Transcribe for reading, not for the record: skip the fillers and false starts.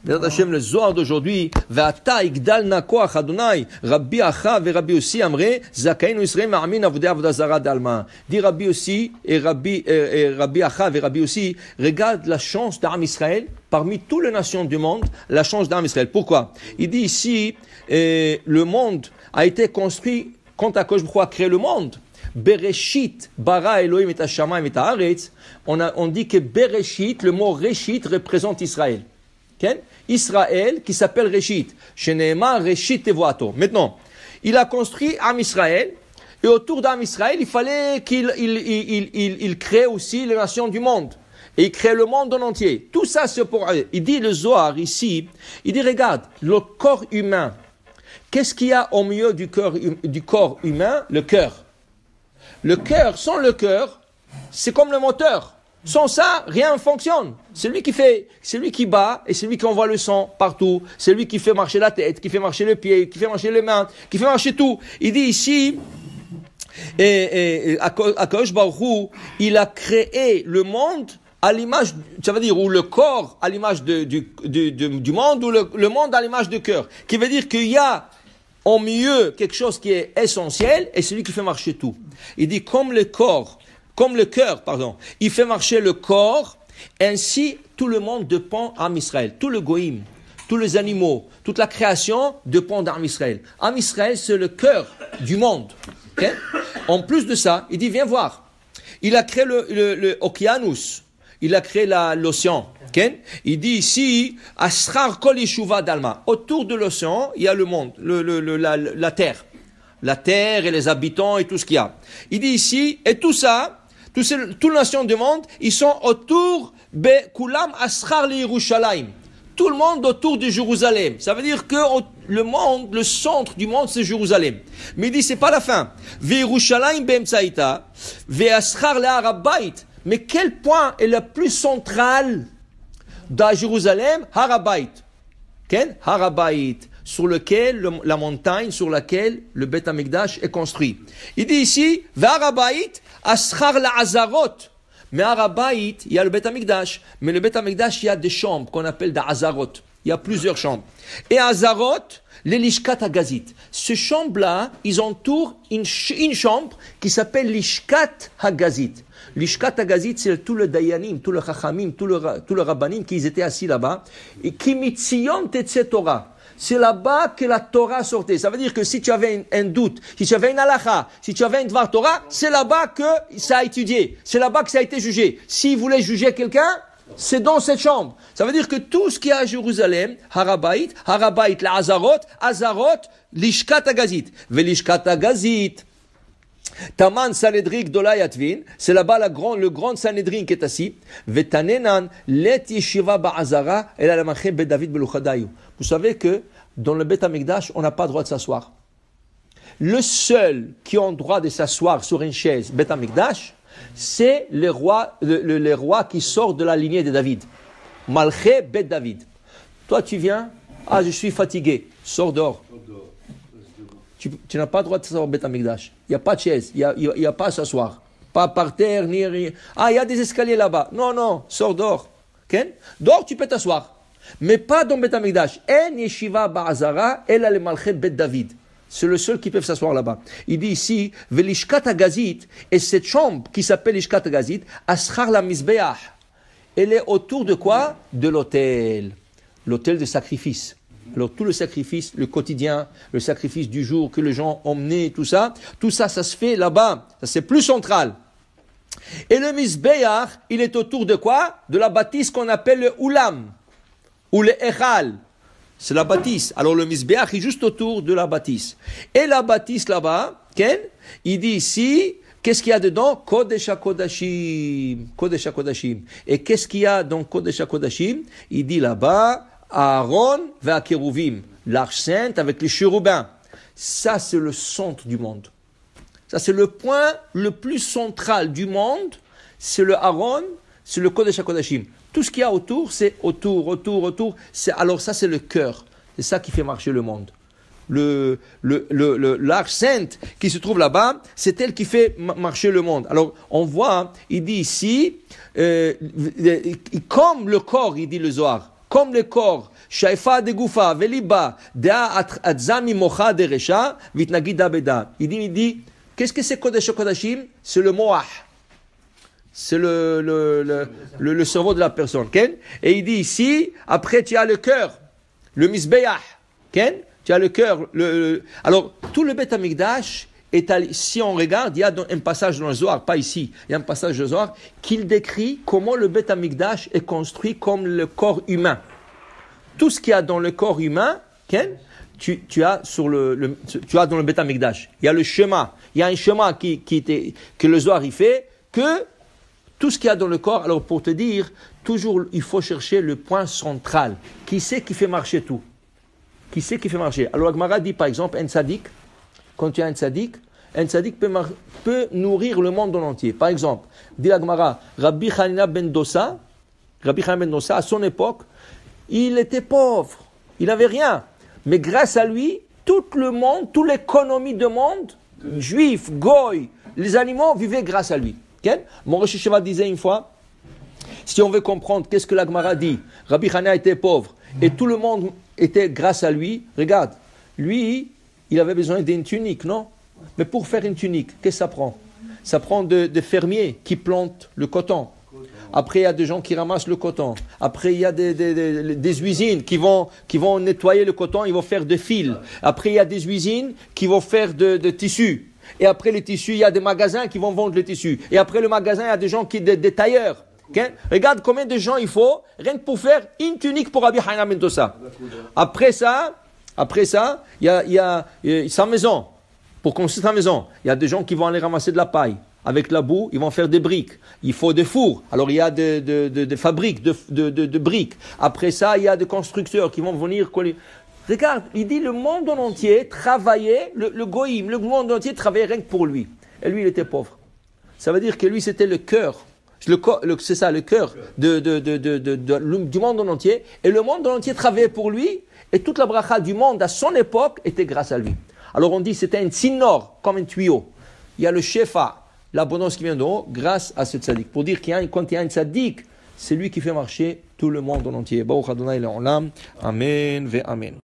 Bezrat Hashem, le Zohar d'aujourd'hui, Ve'ata igdal na koach Adonai, Rabbi Acha ve Rabbi Yossi amre, Zakainu Israël ma'amin avodah avodah zara d'alma. Dit Rabbi Yossi et Rabbi Acha ve Rabbi Yossi, regarde la chance d'Am Israël, parmi toutes les nations du monde, la chance d'Am Israël. Pourquoi? Il dit ici, le monde a été construit quand Akadosh Baruch Hu a créé le monde. Bereshit, bara Elohim et Hashamayim et Haaretz. On dit que Bereshit, le mot Reshit représente Israël. Okay? Israël qui s'appelle Reshit. Sheneema Reshit Tevoato. Maintenant, il a construit Am Israël, et autour d'Am Israël, il fallait qu'il crée aussi les nations du monde. Et il crée le monde en entier. Tout ça, c'est pour... Il dit le Zohar ici, il dit, regarde, le corps humain. Qu'est-ce qu'il y a au milieu du corps humain? Le cœur. Le cœur, sans le cœur, c'est comme le moteur. Sans ça, rien ne fonctionne. C'est lui qui bat et c'est lui qui envoie le sang partout. C'est lui qui fait marcher la tête, qui fait marcher le pied, qui fait marcher les mains, qui fait marcher tout. Il dit ici, Akadosh Baruch Hu, il a créé le monde à l'image, ça veut dire, ou le corps à l'image du monde, ou le monde à l'image du cœur. Qui veut dire qu'il y a au milieu quelque chose qui est essentiel et c'est lui qui fait marcher tout. Il dit comme le cœur, il fait marcher le corps, ainsi tout le monde dépend d'Am Israël. Tout le goïm, tous les animaux, toute la création dépend d'Am Israël. Am Israël, c'est le cœur du monde. Okay? En plus de ça, il dit, viens voir. Il a créé le Okeanus. Il a créé l'océan. Okay? Il dit ici, Asrar kol yeshuva dalma. Autour de l'océan, il y a le monde, la terre. La terre et les habitants et tout ce qu'il y a. Il dit ici, et tout ça, toutes les nations du monde, ils sont autour, Kulam Asrar li Yerushalayim. Tout le monde autour de Jérusalem. Ça veut dire que le monde, le centre du monde, c'est Jérusalem. Mais il dit, c'est pas la fin. Ve'Yerushalayim be'emtsaïta, ve'Asrar le'Har Habayit. Mais quel point est le plus central dans Jérusalem? Har Habayit. Har Habayit, sur lequel, la montagne sur laquelle le Beth Amikdash est construit. Il dit ici, Har Habayit, Asrar la'Azarot. Mais Har Habayit, il y a le Beth Amikdash. Mais le Beth Amikdash, il y a des chambres qu'on appelle des Azarot. Il y a plusieurs chambres. Et Azarot, les Lishkat Hagazit. Ces chambres-là, ils entourent une chambre qui s'appelle Lishkat Hagazit. Lishkat Hagazit, c'est tout le Dayanim, tout le Chachamim, tout le Rabbanim qui étaient assis là-bas. Et qui mitzion tetze Torah. C'est là-bas que la Torah sortait. Ça veut dire que si tu avais un doute, si tu avais une halakha, si tu avais une dvar Torah, c'est là-bas que ça a étudié. C'est là-bas que ça a été jugé. S'il voulait juger quelqu'un, c'est dans cette chambre. Ça veut dire que tout ce qu'il y a à Jérusalem, Har Habayit, la Azarot, Lishkat Hagazit. Velishkat Hagazit. Taman Sanhedrin Gdola Yatvin, c'est là-bas le grand Sanhedrin qui est assis. Vetanenan let yeshiva ba'azara el alamachem bet David beluchadayu. Vous savez que dans le Beth Amikdash, on n'a pas le droit de s'asseoir. Le seul qui a le droit de s'asseoir sur une chaise Beth Amikdash, c'est le roi qui sort de la lignée de David. Malché bet David. Toi, tu viens, je suis fatigué, sors dehors. Tu n'as pas le droit de s'asseoir au Beth Amikdash. Il n'y a pas de chaise, il n'y a pas à s'asseoir. Pas par terre, ni rien. Il y a des escaliers là-bas. Non, sors dehors. Okay? Dehors, tu peux t'asseoir. Mais pas dans Beth Amikdash. En yeshiva ba'azara, el ale malchet bet David. C'est le seul qui peut s'asseoir là-bas. Il dit ici, velishkat hagazit, et cette chambre qui s'appelle lishkat hagazit, aschar la mizbeach. Elle est autour de quoi? De l'autel. L'autel de sacrifice. Alors tout le sacrifice, le quotidien, le sacrifice du jour que les gens ont mené, tout ça, ça se fait là-bas. Ça c'est plus central. Et le Mizbeach, il est autour de quoi? De la bâtisse qu'on appelle le Ulam, ou le Echal. C'est la bâtisse. Alors le Mizbeach est juste autour de la bâtisse. Et la bâtisse là-bas, il dit ici, qu'est-ce qu'il y a dedans? Kodesh HaKodashim. Kodesh HaKodashim. Et qu'est-ce qu'il y a dans Kodesh HaKodashim? Il dit là-bas, Aaron va Kérouvim, l'arche sainte avec les chérubins. Ça, c'est le centre du monde. Ça, c'est le point le plus central du monde. C'est le Aaron, c'est le Kodesh HaKodashim. Tout ce qu'il y a autour, c'est autour. Alors ça, c'est le cœur. C'est ça qui fait marcher le monde. L'arche sainte qui se trouve là-bas, c'est elle qui fait marcher le monde. Alors, on voit, il dit ici, comme le corps, il dit le Zohar, comme le corps, shaifa de gufa, veliba, dea atzami mocha de resha, vitnagida beda. Il dit, qu'est-ce que c'est Kodesh Kodashim? C'est le moach. C'est le cerveau de la personne. Okay? Et il dit ici, après tu as le cœur, le misbeach. Okay? Tu as le cœur. Alors, tout le Beth Amikdash, si on regarde, il y a un passage dans le Zohar, pas ici, il y a un passage dans le Zohar qui décrit comment le Beth Amikdash est construit comme le corps humain. Tout ce qu'il y a dans le corps humain, okay? tu as dans le Beth Amikdash. Il y a le schéma. Il y a un schéma que le Zohar il fait, que tout ce qu'il y a dans le corps, alors pour te dire, toujours il faut chercher le point central. Qui c'est qui fait marcher tout? Qui c'est qui fait marcher? Alors la Gemara dit par exemple, un tzaddik, quand tu as un tzaddik peut nourrir le monde en entier. Par exemple, dit la Gemara, Rabbi Hanina ben Dosa, à son époque, il était pauvre, il n'avait rien. Mais grâce à lui, tout le monde, toute l'économie du monde, juifs, goy, les animaux vivaient grâce à lui. Okay? Mon Rosh Hashanah disait une fois, si on veut comprendre qu'est-ce que la Gemara dit, Rabbi Hanina était pauvre et tout le monde était grâce à lui. Regarde, lui, il avait besoin d'une tunique, non? Mais pour faire une tunique, qu'est-ce que ça prend? Ça prend des fermiers qui plantent le coton. Après, il y a des gens qui ramassent le coton. Après, il y a des usines qui vont nettoyer le coton, ils vont faire des fils. Après, il y a des usines qui vont faire de tissus. Et après les tissus, il y a des magasins qui vont vendre les tissus. Et après le magasin, il y a des gens des tailleurs. Okay? Regarde combien de gens il faut, rien que pour faire une tunique pour Rabbi Hanina ben Dosa. Après ça, il y a sa maison. Pour construire sa maison, il y a des gens qui vont aller ramasser de la paille. Avec la boue, ils vont faire des briques. Il faut des fours. Alors, il y a des fabriques de briques. Après ça, il y a des constructeurs qui vont venir coller. Regarde, il dit le monde en entier travaillait, le goïm, le monde entier travaillait rien que pour lui. Et lui, il était pauvre. Ça veut dire que lui, c'était le cœur. C'est ça, le cœur du monde en entier. Et le monde en entier travaillait pour lui. Et toute la bracha du monde à son époque était grâce à lui. Alors, on dit c'était un tsinor, comme un tuyau. Il y a le shefa. L'abondance qui vient d'en haut, grâce à ce tzaddik. Pour dire quand il y a un tzaddik, c'est lui qui fait marcher tout le monde en entier. Baruch Adonai Le'olam. Amen ve Amen.